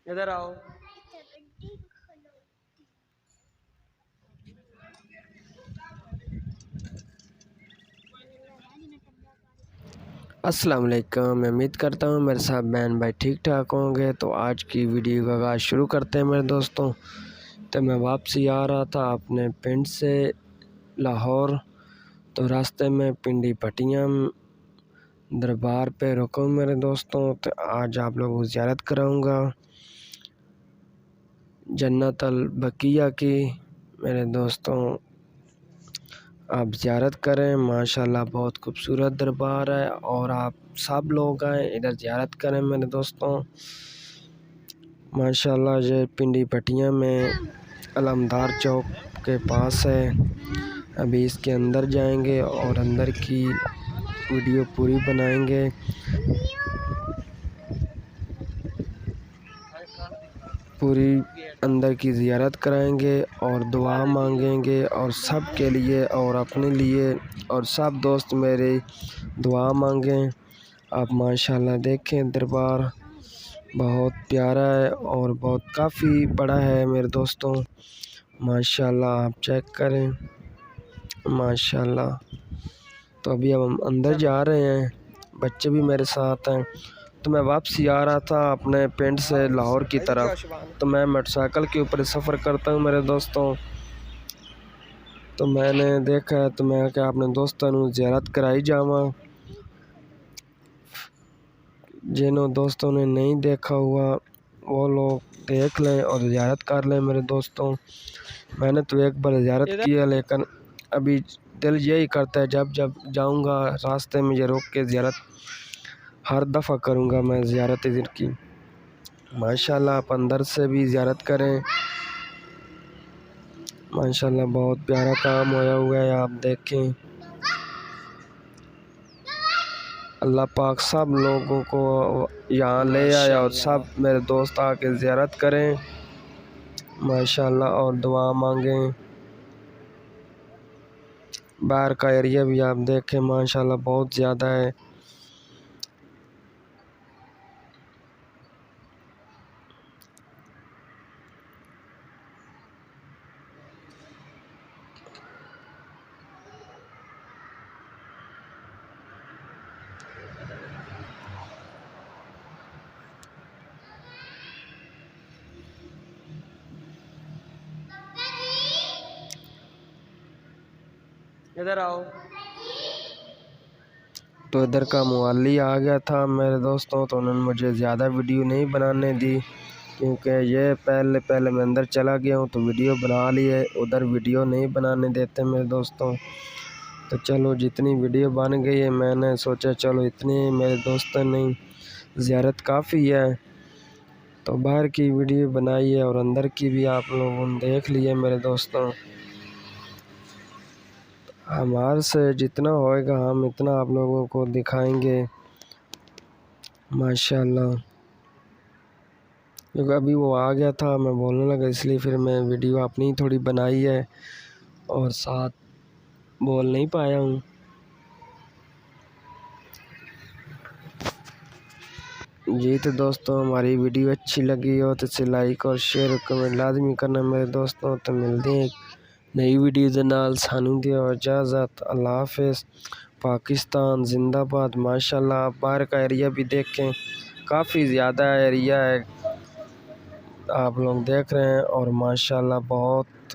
इधर आओ। अस्सलाम वालेकुम। मैं उम्मीद करता हूँ मेरे साथ बहन भाई ठीक ठाक होंगे। तो आज की वीडियो का आगाज़ शुरू करते हैं मेरे दोस्तों। तो मैं वापसी आ रहा था अपने पिंड से लाहौर, तो रास्ते में पिंडी पटियां दरबार पे रुका मेरे दोस्तों। तो आज आप लोगों को ज़ियारत कराऊंगा जन्नत अल बकिया की। मेरे दोस्तों आप ज़ियारत करें, माशाल्लाह बहुत खूबसूरत दरबार है और आप सब लोग आएँ इधर ज़ियारत करें मेरे दोस्तों। माशाल्लाह ये पिंडी पटियां में अलमदार चौक के पास है। अभी इसके अंदर जाएंगे और अंदर की वीडियो पूरी बनाएंगे। पूरी अंदर की ज़ियारत कराएंगे और दुआ मांगेंगे और सब के लिए और अपने लिए, और सब दोस्त मेरे दुआ मांगें। आप माशाल्लाह देखें दरबार बहुत प्यारा है और बहुत काफ़ी बड़ा है मेरे दोस्तों। माशाल्लाह आप चेक करें माशाल्लाह। तो अभी हम अंदर जा रहे हैं, बच्चे भी मेरे साथ हैं। तो मैं वापसी आ रहा था अपने पिंड से लाहौर की तरफ। तो मैं मोटरसाइकिल के ऊपर सफ़र करता हूँ मेरे दोस्तों। तो मैंने देखा है तो मैं क्या अपने दोस्तों को ज़ियारत कराई जावा। जिन्होंने दोस्तों ने नहीं देखा हुआ वो लोग देख लें और ज़ियारत कर लें मेरे दोस्तों। मैंने तो एक बार ज़ियारत की है, लेकिन अभी दिल यही करता है जब जब जाऊंगा रास्ते में ये रोक के ज़ियारत हर दफ़ा करूंगा मैं ज़ियारत इधर की। माशाल्लाह आप अंदर से भी ज़ियारत करें। माशाल्लाह बहुत प्यारा काम होया हुआ है, आप देखें। अल्लाह पाक सब लोगों को यहाँ ले आया और सब मेरे दोस्त आके ज़ियारत करें माशाल्लाह और दुआ मांगें। बाहर का एरिया भी आप देखें माशाल्लाह बहुत ज़्यादा है। इधर आओ। तो इधर का मुअल्ली आ गया था मेरे दोस्तों, तो उन्होंने मुझे ज़्यादा वीडियो नहीं बनाने दी क्योंकि ये पहले मैं अंदर चला गया हूँ तो वीडियो बना ली है। उधर वीडियो नहीं बनाने देते मेरे दोस्तों। तो चलो जितनी वीडियो बन गई है मैंने सोचा चलो इतनी मेरे दोस्तों ने ज़ियारत काफ़ी है तो बाहर की वीडियो बनाई है और अंदर की भी आप लोगों ने देख लिए मेरे दोस्तों। हमारे से जितना होएगा हम इतना आप लोगों को दिखाएंगे माशाल्लाह। क्योंकि अभी वो आ गया था मैं बोलने लगा इसलिए फिर मैं वीडियो अपनी थोड़ी बनाई है और साथ बोल नहीं पाया हूँ। जी तो दोस्तों हमारी वीडियो अच्छी लगी हो तो इसे लाइक और शेयर और कमेंट लाजमी करना मेरे दोस्तों। तो मिलते हैं नई वीडियो के नाल। सानू दियो इजाज़त। अल्लाह हाफिज़। पाकिस्तान जिंदाबाद। माशाल्लाह आप बाहर का एरिया भी देखें, काफ़ी ज़्यादा एरिया है आप लोग देख रहे हैं और माशाल्लाह बहुत